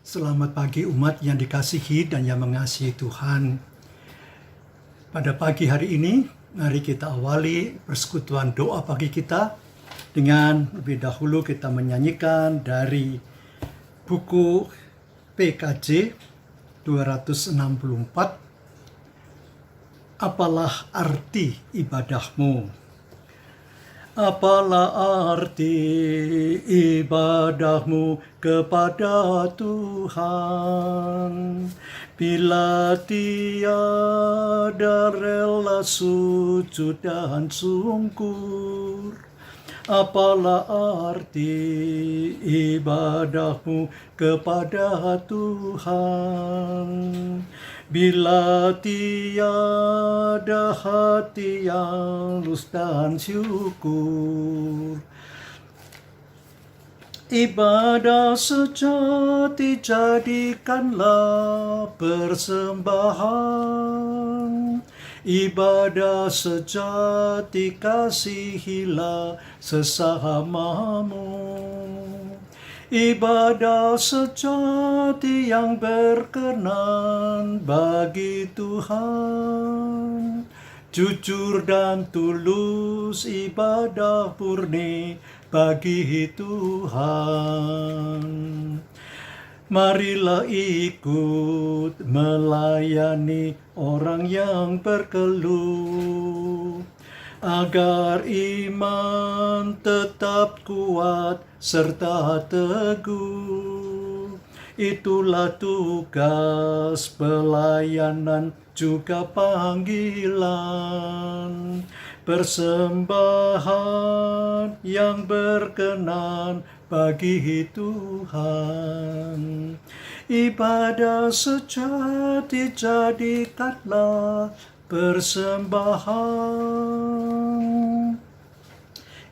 Selamat pagi umat yang dikasihi dan yang mengasihi Tuhan. Pada pagi hari ini, mari kita awali persekutuan doa pagi kita dengan lebih dahulu kita menyanyikan dari buku PKJ 264, Apalah Arti Ibadahmu. Apalah arti ibadahmu kepada Tuhan, bila tiada rela sujud dan sungkur. Apalah arti ibadahmu kepada Tuhan, bila tiada hati yang tulus dan syukur. Ibadah sejati jadikanlah persembahan. Ibadah sejati kasihilah sesamamu. Ibadah sejati yang berkenan bagi Tuhan. Jujur dan tulus ibadah murni bagi Tuhan. Marilah ikut melayani orang yang berkeluh, agar iman tetap kuat serta teguh. Itulah tugas pelayanan juga panggilan, persembahan yang berkenan bagi Tuhan. Ibadah sejati jadikanlah persembahan.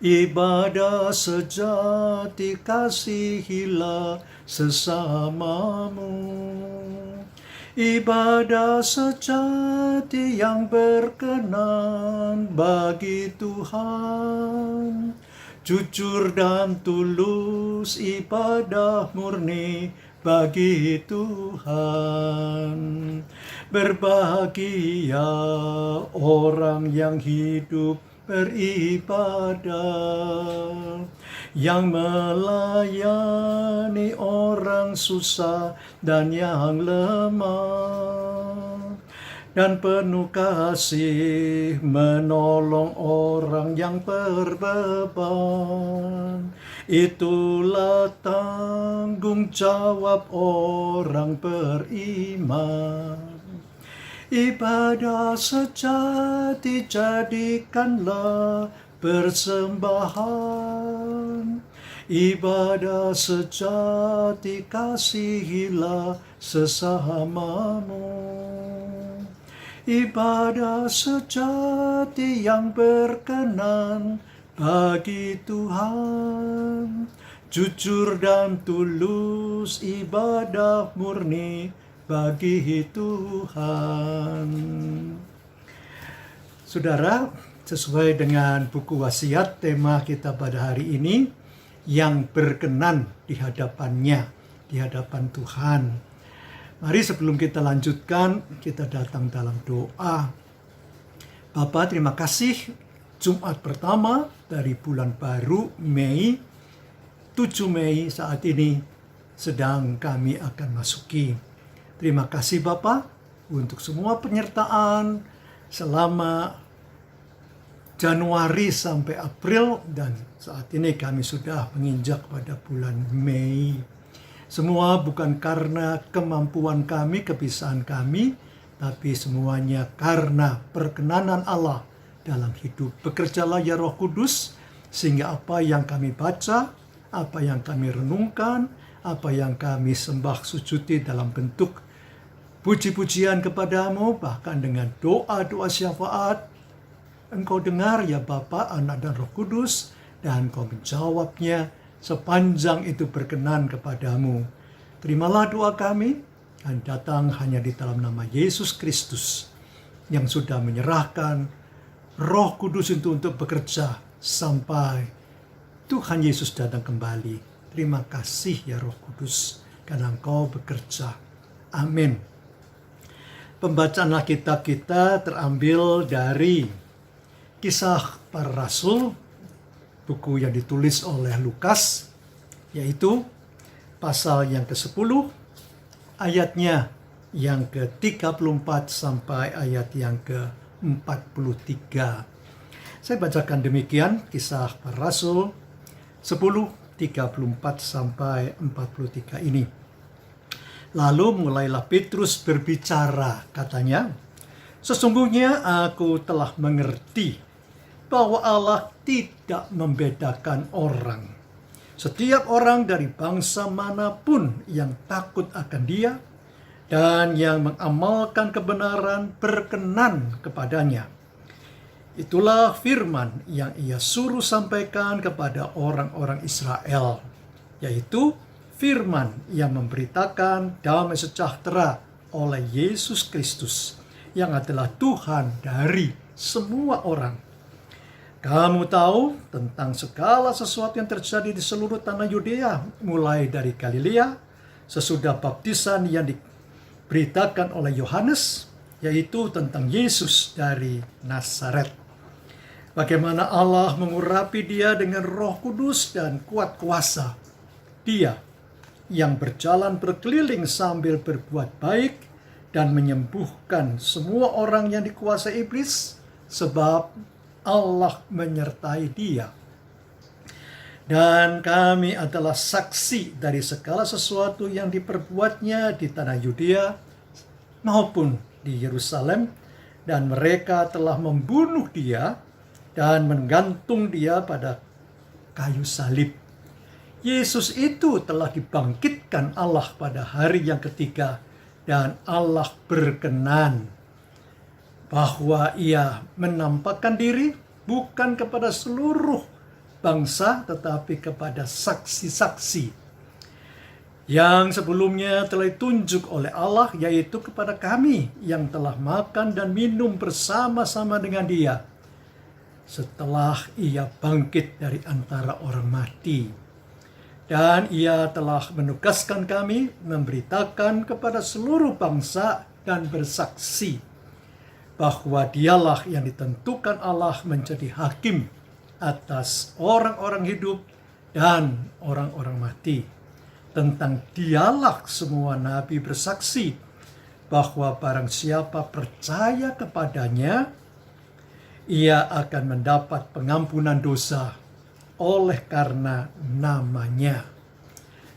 Ibadah sejati kasihilah sesamamu. Ibadah sejati yang berkenan bagi Tuhan. Jujur dan tulus ibadah murni bagi Tuhan. Berbahagia orang yang hidup beribadah, yang melayani orang susah dan yang lemah, dan penuh kasih menolong orang yang berbeban. Itulah tanggung jawab orang beriman. Ibadah sejati jadikanlah persembahan. Ibadah sejati kasihilah sesamamu. Ibadah sejati yang berkenan bagi Tuhan. Jujur dan tulus ibadah murni bagi Tuhan. Saudara, sesuai dengan buku wasiat, tema kita pada hari ini, yang berkenan di hadapannya, di hadapan Tuhan. Mari sebelum kita lanjutkan, kita datang dalam doa. Bapa, terima kasih Jumat pertama dari bulan baru Mei, 7 Mei saat ini sedang kami akan masuki. Terima kasih Bapa untuk semua penyertaan selama Januari sampai April, dan saat ini kami sudah menginjak pada bulan Mei. Semua bukan karena kemampuan kami, kebiasaan kami, tapi semuanya karena perkenanan Allah dalam hidup. Bekerjalah ya Roh Kudus, sehingga apa yang kami baca, apa yang kami renungkan, apa yang kami sembah sujudi dalam bentuk puji-pujian kepadamu, bahkan dengan doa-doa syafaat, Engkau dengar ya Bapa, Anak dan Roh Kudus, dan Engkau menjawabnya sepanjang itu berkenan kepadamu. Terimalah doa kami, dan datang hanya di dalam nama Yesus Kristus, yang sudah menyerahkan Roh Kudus itu untuk bekerja sampai Tuhan Yesus datang kembali. Terima kasih ya Roh Kudus. karena Engkau bekerja. Amin. Pembacaan Alkitab kita terambil dari Kisah Para Rasul, buku yang ditulis oleh Lukas, yaitu pasal yang ke-10, ayatnya yang ke-34 sampai ayat yang ke-43. Saya bacakan demikian, Kisah Para Rasul 10:34 sampai 43 ini. Lalu mulailah Petrus berbicara, katanya, "Sesungguhnya aku telah mengerti bahwa Allah tidak membedakan orang. Setiap orang dari bangsa manapun yang takut akan Dia dan yang mengamalkan kebenaran berkenan kepadanya. Itulah firman yang Ia suruh sampaikan kepada orang-orang Israel, yaitu firman yang memberitakan damai sejahtera oleh Yesus Kristus, yang adalah Tuhan dari semua orang. Kamu tahu tentang segala sesuatu yang terjadi di seluruh tanah Yudea, mulai dari Galilea, sesudah baptisan yang diberitakan oleh Yohanes, yaitu tentang Yesus dari Nazaret. Bagaimana Allah mengurapi Dia dengan Roh Kudus dan kuat kuasa. Dia yang berjalan berkeliling sambil berbuat baik dan menyembuhkan semua orang yang dikuasai iblis, sebab Allah menyertai Dia. Dan kami adalah saksi dari segala sesuatu yang diperbuatnya di tanah Yudea maupun di Yerusalem, dan mereka telah membunuh Dia dan menggantung Dia pada kayu salib. Yesus itu telah dibangkitkan Allah pada hari yang ketiga, dan Allah berkenan bahwa Ia menampakkan diri bukan kepada seluruh bangsa, tetapi kepada saksi-saksi yang sebelumnya telah ditunjuk oleh Allah, yaitu kepada kami yang telah makan dan minum bersama-sama dengan Dia setelah Ia bangkit dari antara orang mati. Dan Ia telah menugaskan kami memberitakan kepada seluruh bangsa dan bersaksi bahwa Dialah yang ditentukan Allah menjadi hakim atas orang-orang hidup dan orang-orang mati. Tentang Dialah semua nabi bersaksi bahwa barang siapa percaya kepadanya, ia akan mendapat pengampunan dosa oleh karena namanya.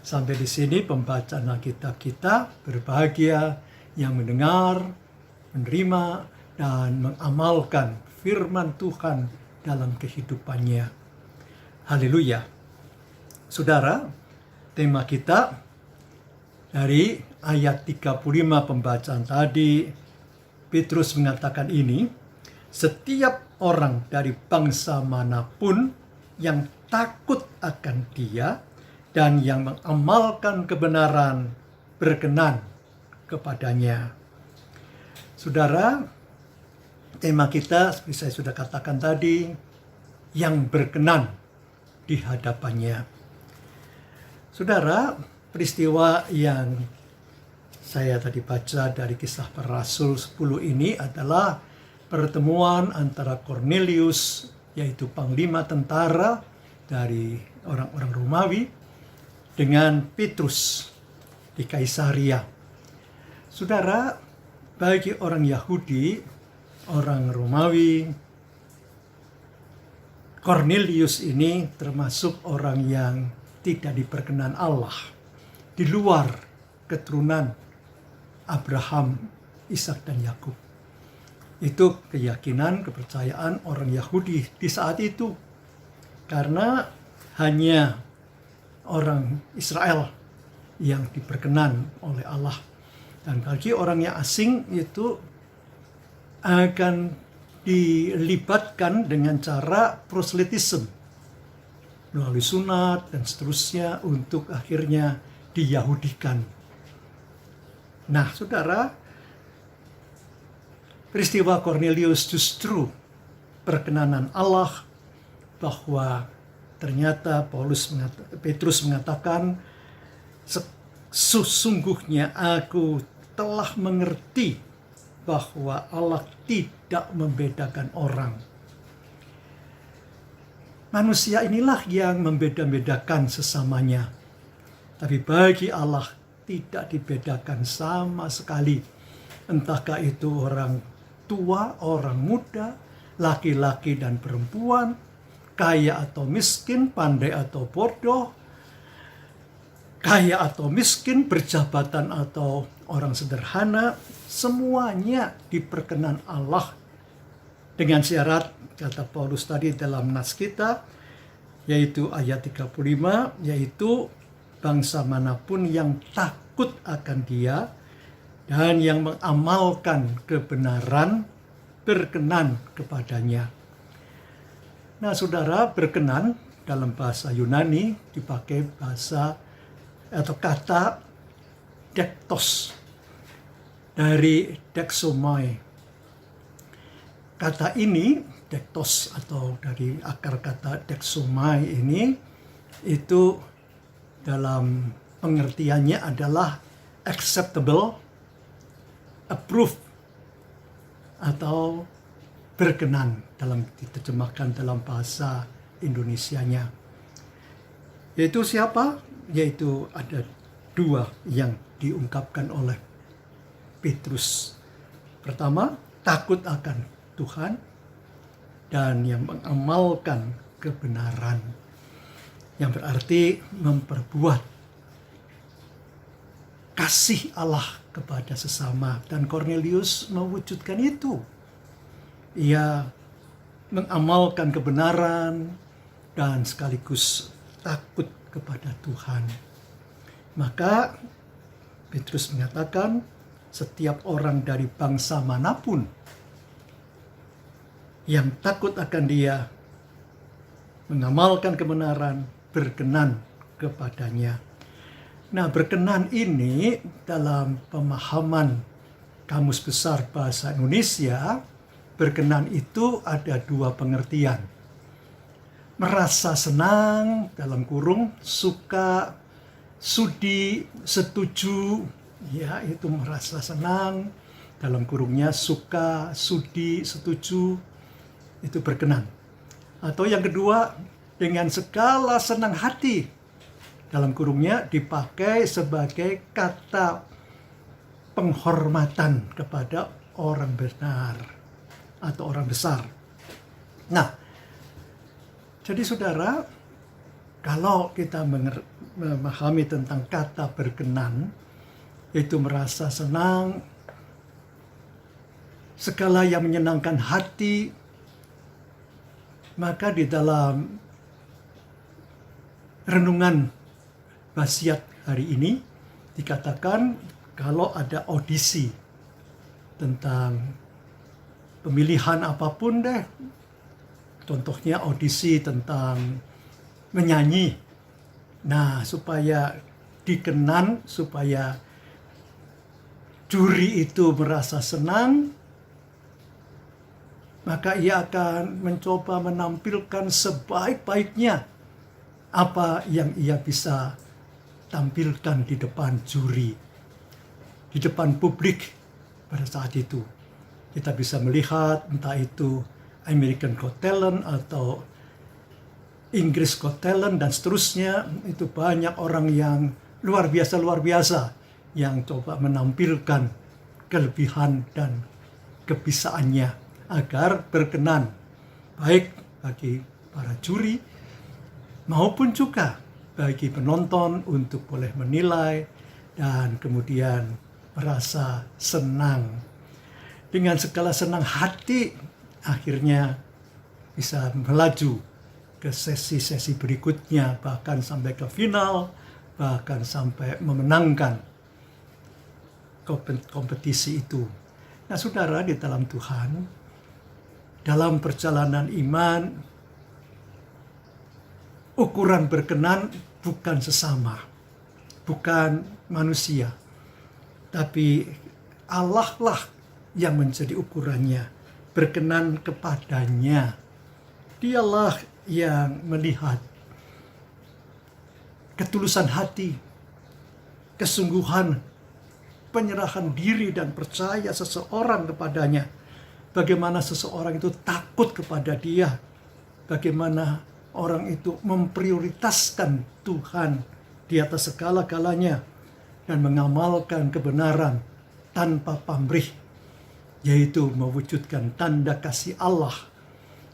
Sampai di sini pembacaan Alkitab kita. Berbahagia yang mendengar, menerima, dan mengamalkan firman Tuhan dalam kehidupannya. Haleluya. Saudara, tema kita dari ayat 35 pembacaan tadi, Petrus mengatakan ini, setiap orang dari bangsa manapun yang takut akan Dia dan yang mengamalkan kebenaran berkenan kepadanya. Saudara, tema kita seperti saya sudah katakan tadi, yang berkenan di hadapannya. Saudara, peristiwa yang saya tadi baca dari Kisah Para Rasul 10 ini adalah pertemuan antara Cornelius, yaitu panglima tentara dari orang-orang Romawi, dengan Petrus di Kaisaria. Saudara, bagi orang Yahudi, orang Romawi, Cornelius ini termasuk orang yang tidak diperkenan Allah, di luar keturunan Abraham, Ishak, dan Yakub. Itu keyakinan, kepercayaan orang Yahudi di saat itu. Karena hanya orang Israel yang diperkenan oleh Allah. Dan bagi orang yang asing itu akan dilibatkan dengan cara proselitisme, melalui sunat dan seterusnya untuk akhirnya diyahudikan. Nah, saudara, peristiwa Cornelius justru perkenanan Allah, bahwa ternyata Petrus mengatakan Sesungguhnya aku telah mengerti bahwa Allah tidak membedakan orang. Manusia inilah yang membeda-bedakan sesamanya. Tapi bagi Allah tidak dibedakan sama sekali. Entahkah itu orang tua, orang muda, laki-laki dan perempuan, kaya atau miskin, pandai atau bodoh, kaya atau miskin, berjabatan atau orang sederhana, semuanya diperkenan Allah dengan syarat, kata Paulus tadi dalam nas kita, yaitu ayat 35, yaitu bangsa manapun yang takut akan Dia dan yang mengamalkan kebenaran berkenan kepadanya. Nah, saudara, berkenan dalam bahasa Yunani dipakai bahasa atau kata dektos dari dexomai. Kata ini, dektos atau dari akar kata dexomai ini, itu dalam pengertiannya adalah acceptable, approved, atau berkenan dalam diterjemahkan dalam bahasa Indonesianya. Yaitu siapa? Yaitu ada dua yang diungkapkan oleh Petrus. Pertama, takut akan Tuhan, dan yang mengamalkan kebenaran, yang berarti memperbuat kasih Allah kepada sesama. Dan Cornelius mewujudkan itu. Ia mengamalkan kebenaran dan sekaligus takut kepada Tuhan. Maka Petrus mengatakan, setiap orang dari bangsa manapun yang takut akan Dia, mengamalkan kebenaran, berkenan kepadanya. Nah, berkenan ini dalam pemahaman Kamus Besar Bahasa Indonesia, berkenan itu ada dua pengertian. Merasa senang, dalam kurung, suka, sudi, setuju, ya itu merasa senang, dalam kurungnya suka, sudi, setuju, itu berkenan. Atau yang kedua, dengan segala senang hati, dalam kurungnya dipakai sebagai kata penghormatan kepada orang benar atau orang besar. Nah, jadi saudara, kalau kita memahami tentang kata berkenan, yaitu merasa senang, segala yang menyenangkan hati, maka di dalam renungan wasiat hari ini dikatakan kalau ada audisi tentang pemilihan apapun deh, contohnya audisi tentang menyanyi. Nah, supaya dikenan, supaya juri itu merasa senang, maka ia akan mencoba menampilkan sebaik-baiknya apa yang ia bisa tampilkan di depan juri, di depan publik pada saat itu. Kita bisa melihat entah itu American Got Talent atau Inggris Got Talent dan seterusnya, itu banyak orang yang luar biasa yang coba menampilkan kelebihan dan kebisaannya agar berkenan baik bagi para juri maupun juga bagi penonton untuk boleh menilai dan kemudian merasa senang. Dengan segala senang hati akhirnya bisa melaju ke sesi-sesi berikutnya, bahkan sampai ke final, bahkan sampai memenangkan kompetisi itu. Nah, saudara, di dalam Tuhan, dalam perjalanan iman, ukuran berkenan bukan sesama, bukan manusia, tapi Allah lah yang menjadi ukurannya, berkenan kepadanya. Dialah yang melihat ketulusan hati, kesungguhan penyerahan diri dan percaya seseorang kepadanya. Bagaimana seseorang itu takut kepada Dia. Bagaimana orang itu memprioritaskan Tuhan di atas segala-galanya dan mengamalkan kebenaran tanpa pamrih, yaitu mewujudkan tanda kasih Allah.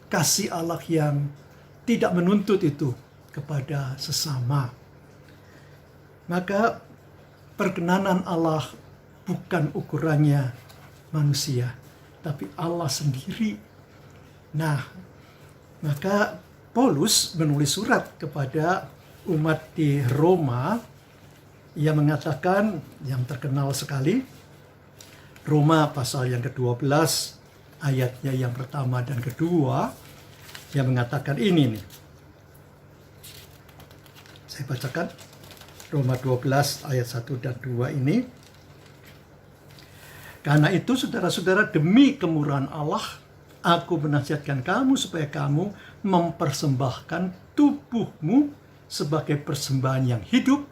Kasih Allah yang tidak menuntut itu kepada sesama. Maka perkenanan Allah bukan ukurannya manusia, tapi Allah sendiri. Nah, maka Paulus menulis surat kepada umat di Roma. Ia mengatakan yang terkenal sekali, Roma pasal yang ke-12, ayatnya yang pertama dan kedua, ia mengatakan ini nih. Saya bacakan Roma 12 ayat 1 dan 2 ini. Karena itu saudara-saudara, demi kemurahan Allah, aku menasihatkan kamu supaya kamu mempersembahkan tubuhmu sebagai persembahan yang hidup,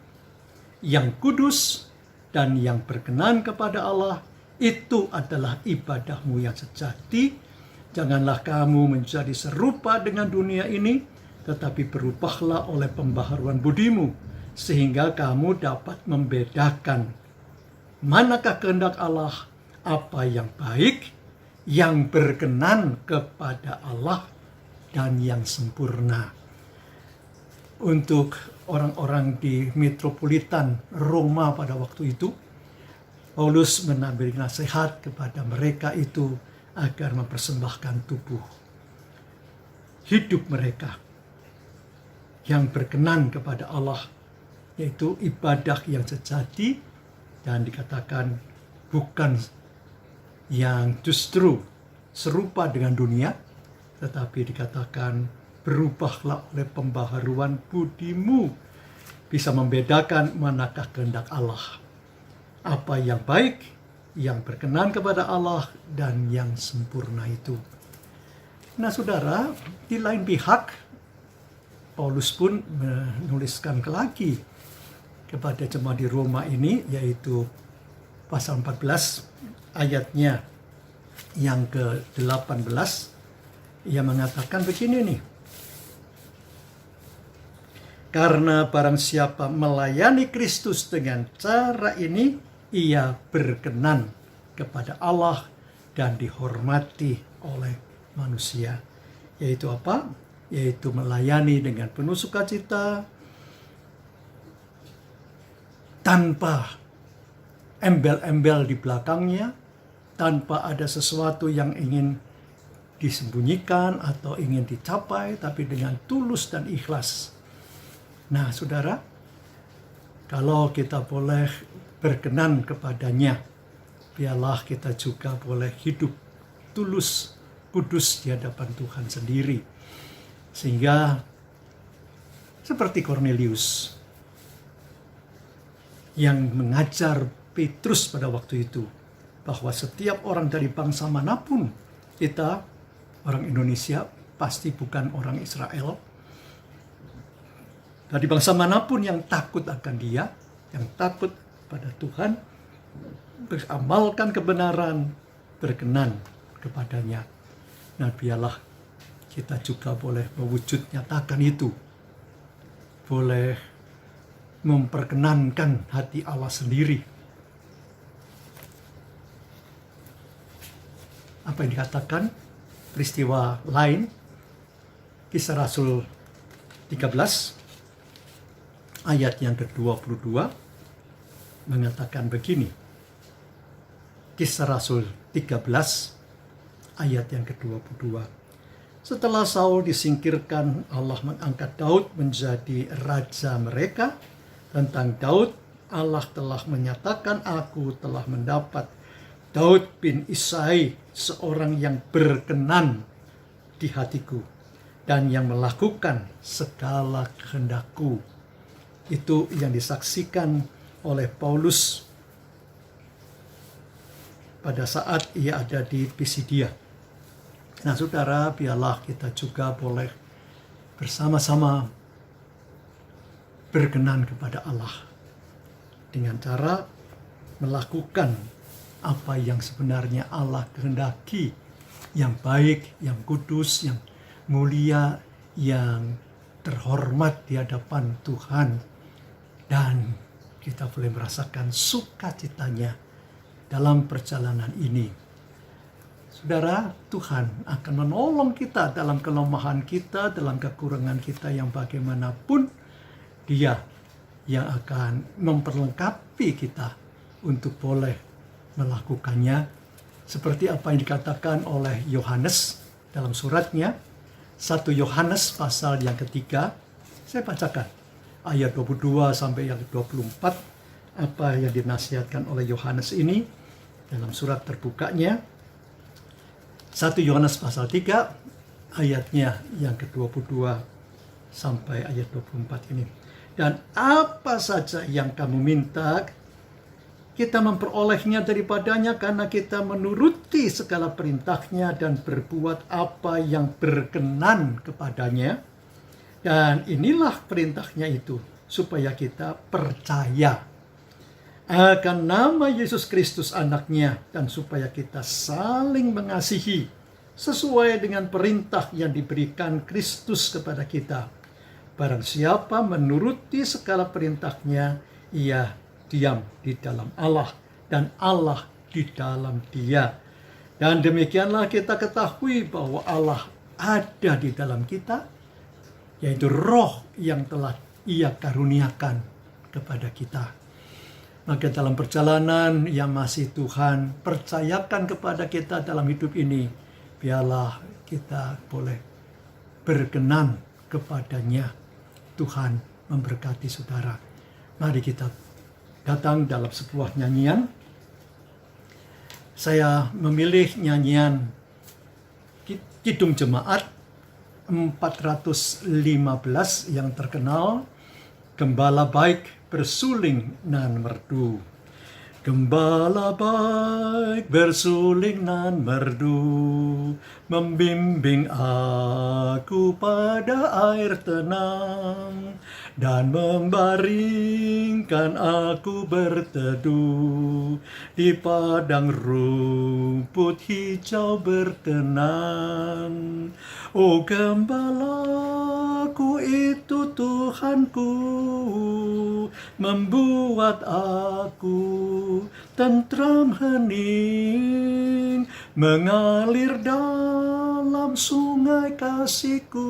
yang kudus, dan yang berkenan kepada Allah. Itu adalah ibadahmu yang sejati. Janganlah kamu menjadi serupa dengan dunia ini, tetapi berubahlah oleh pembaharuan budimu, sehingga kamu dapat membedakan manakah kehendak Allah, apa yang baik, yang berkenan kepada Allah, dan yang sempurna. Untuk orang-orang di metropolitan Roma pada waktu itu, Paulus menambah nasihat kepada mereka itu agar mempersembahkan tubuh hidup mereka yang berkenan kepada Allah, yaitu ibadah yang sejati, dan dikatakan bukan yang justru serupa dengan dunia, tetapi dikatakan berubahlah oleh pembaharuan budimu, bisa membedakan manakah kehendak Allah, apa yang baik, yang berkenan kepada Allah, dan yang sempurna itu. Nah saudara, di lain pihak, Paulus pun menuliskan lagi kepada jemaat di Roma ini, yaitu pasal 14 ayatnya yang ke-18. Ia mengatakan begini nih. Karena barang siapa melayani Kristus dengan cara ini, ia berkenan kepada Allah dan dihormati oleh manusia. Yaitu apa? Yaitu melayani dengan penuh sukacita, tanpa embel-embel di belakangnya, tanpa ada sesuatu yang ingin disembunyikan atau ingin dicapai, tapi dengan tulus dan ikhlas. Nah, saudara, kalau kita boleh berkenan kepadanya, biarlah kita juga boleh hidup tulus, kudus di hadapan Tuhan sendiri. Sehingga seperti Cornelius yang mengajar Petrus pada waktu itu, bahwa setiap orang dari bangsa manapun, kita orang Indonesia pasti bukan orang Israel, dari bangsa manapun yang takut akan Dia, yang takut pada Tuhan, beramalkan kebenaran, berkenan kepadanya. Nah, biarlah kita juga boleh mewujud nyatakan itu, boleh memperkenankan hati Allah sendiri. Apa yang dikatakan peristiwa lain, Kisah Rasul 13 ayat yang ke-22 mengatakan begini. Kisah Rasul 13 ayat yang ke-22. Setelah Saul disingkirkan, Allah mengangkat Daud menjadi raja mereka. Tentang Daud, Allah telah menyatakan, aku telah mendapat Daud bin Isai, seorang yang berkenan di hatiku dan yang melakukan segala kehendakku. Itu yang disaksikan oleh Paulus pada saat ia ada di Pisidia. Nah saudara, biarlah kita juga boleh bersama-sama berkenan kepada Allah. dengan cara melakukan apa yang sebenarnya Allah kehendaki, yang baik, yang kudus, yang mulia, yang terhormat di hadapan Tuhan. Dan kita boleh merasakan sukacitanya dalam perjalanan ini. Saudara, Tuhan akan menolong kita dalam kelemahan kita, dalam kekurangan kita yang bagaimanapun. Dia yang akan memperlengkapi kita untuk boleh melakukannya. Seperti apa yang dikatakan oleh Yohanes dalam suratnya, 1 Yohanes pasal yang ketiga. Saya bacakan ayat 22 sampai yang 24, apa yang dinasihatkan oleh Yohanes ini dalam surat terbukanya. 1 Yohanes pasal 3 ayatnya yang ke-22 sampai ayat 24 ini. Dan apa saja yang kamu minta, kita memperolehnya daripadanya karena kita menuruti segala perintahnya dan berbuat apa yang berkenan kepadanya. Dan inilah perintahnya itu, supaya kita percaya akan nama Yesus Kristus anaknya, dan supaya kita saling mengasihi sesuai dengan perintah yang diberikan Kristus kepada kita. Barang siapa menuruti segala perintahnya, ia diam di dalam Allah dan Allah di dalam dia. Dan demikianlah kita ketahui bahwa Allah ada di dalam kita, yaitu roh yang telah Ia karuniakan kepada kita. Maka dalam perjalanan yang masih Tuhan percayakan kepada kita dalam hidup ini, biarlah kita boleh berkenan kepadanya. Tuhan memberkati saudara. Mari kita datang dalam sebuah nyanyian. Saya memilih nyanyian Kidung Jemaat 415 yang terkenal, Gembala Baik Bersuling Nan Merdu. Gembala baik bersuling nan merdu, membimbing aku pada air tenang, dan membaringkan aku berteduh di padang rumput hijau berkenan. Oh gembalaku itu Tuhanku, membuat aku tentram hening, mengalir dalam sungai kasihku,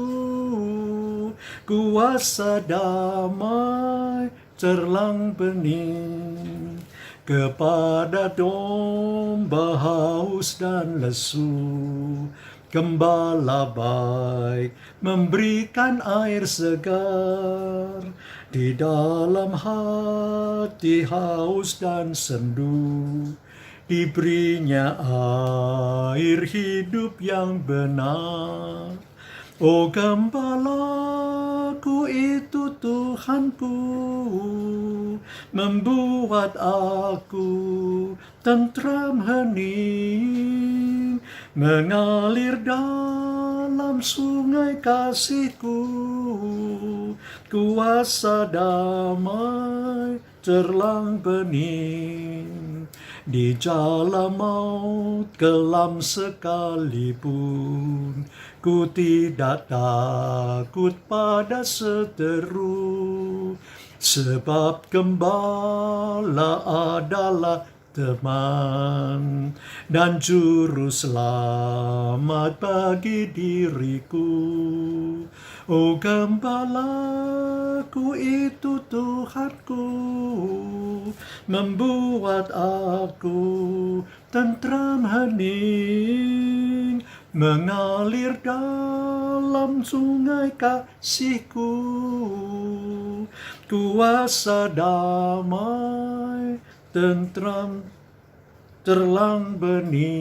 kuasa damai cerlang bening, kepada domba haus dan lesu. Gembala baik memberikan air segar, di dalam hati haus dan sendu, diberinya air hidup yang benar. Oh gembalaku itu Tuhanku, membuat aku tentram hening, mengalir dalam sungai kasihku, kuasa damai cerlang bening. Di jalan maut kelam sekalipun, ku tidak takut pada seteru, sebab gembala adalah teman dan juru selamat bagi diriku. Oh gembalaku itu Tuhanku, membuat aku tentram hening, mengalir dalam sungai kasihku, kuasa damai tentram cerlang bening.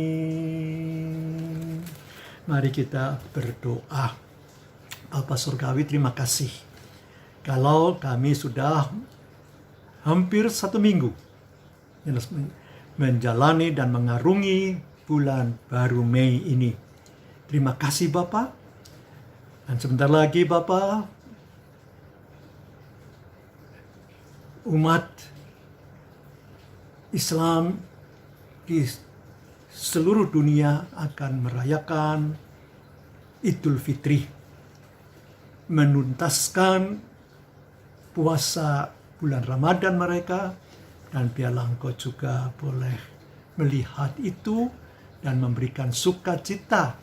Mari kita berdoa. Bapa Surgawi, terima kasih kalau kami sudah hampir 1 minggu menjalani dan mengarungi bulan baru Mei ini. Terima kasih Bapa. Dan sebentar lagi Bapa, umat Islam di seluruh dunia akan merayakan Idul Fitri, menuntaskan puasa bulan Ramadan mereka, dan biarlah engkau juga boleh melihat itu dan memberikan sukacita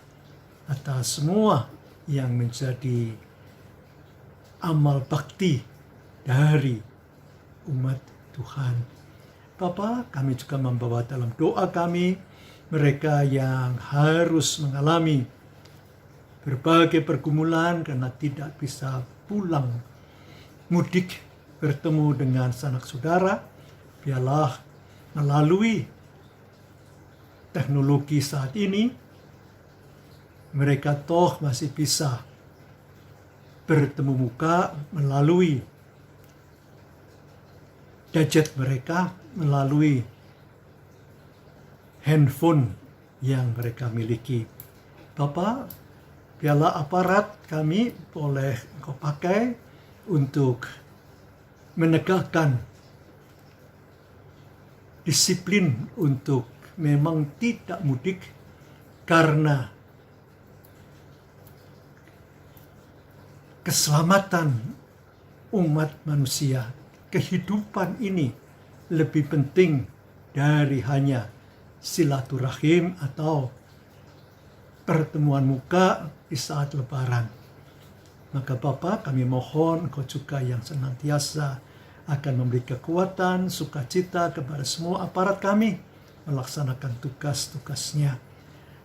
atas semua yang menjadi amal bakti dari umat Tuhan. Bapa, kami juga membawa dalam doa kami mereka yang harus mengalami berbagai pergumulan karena tidak bisa pulang mudik bertemu dengan sanak saudara. Biarlah melalui teknologi saat ini mereka toh masih bisa bertemu muka melalui gadget mereka, melalui handphone yang mereka miliki. Bapak, biarlah aparat kami boleh engkau pakai untuk menegakkan disiplin untuk memang tidak mudik karena keselamatan umat manusia. Kehidupan ini lebih penting dari hanya silaturahim atau pertemuan muka di saat lebaran. Maka Bapa, kami mohon Engkau juga yang senantiasa akan memberi kekuatan, sukacita kepada semua aparat kami melaksanakan tugas-tugasnya.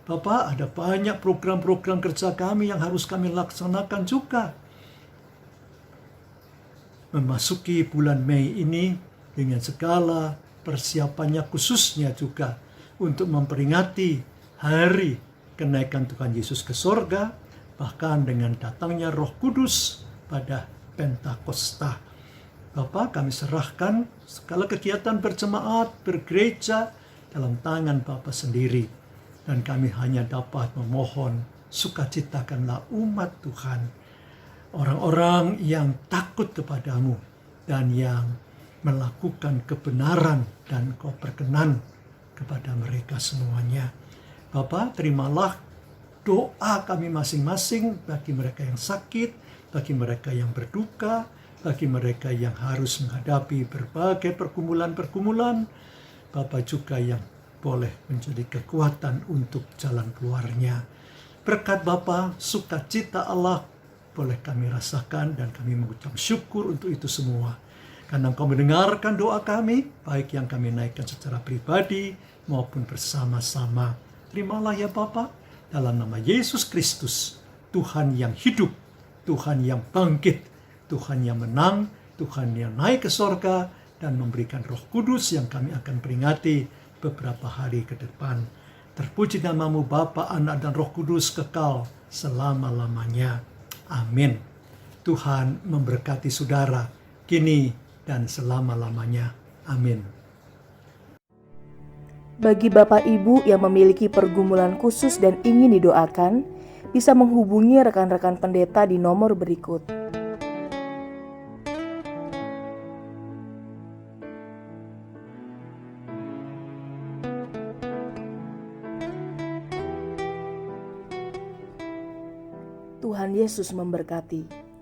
Bapa, ada banyak program-program kerja kami yang harus kami laksanakan juga. Memasuki bulan Mei ini dengan segala persiapannya, khususnya juga untuk memperingati hari kenaikan Tuhan Yesus ke sorga, bahkan dengan datangnya Roh Kudus pada Pentakosta. Bapak, kami serahkan segala kegiatan berjemaat, bergereja dalam tangan Bapak sendiri. Dan kami hanya dapat memohon, sukacitakanlah umat Tuhan. Orang-orang yang takut kepadamu dan yang melakukan kebenaran dan Kau berkenan kepada mereka semuanya. Bapak, terimalah doa kami masing-masing bagi mereka yang sakit, bagi mereka yang berduka, bagi mereka yang harus menghadapi berbagai pergumulan-pergumulan. Bapak juga yang boleh menjadi kekuatan untuk jalan keluarnya. Berkat Bapa, sukacita Allah boleh kami rasakan dan kami mengucap syukur untuk itu semua. Karena Engkau mendengarkan doa kami, baik yang kami naikkan secara pribadi maupun bersama-sama. Terimalah ya Bapa, dalam nama Yesus Kristus, Tuhan yang hidup, Tuhan yang bangkit, Tuhan yang menang, Tuhan yang naik ke sorga dan memberikan Roh Kudus yang kami akan peringati beberapa hari ke depan. Terpuji namamu Bapa, Anak, dan Roh Kudus kekal selama-lamanya. Amin. Tuhan memberkati saudara kini dan selama-lamanya. Amin. Bagi Bapak Ibu yang memiliki pergumulan khusus dan ingin didoakan, bisa menghubungi rekan-rekan pendeta di nomor berikut. Tuhan Yesus memberkati.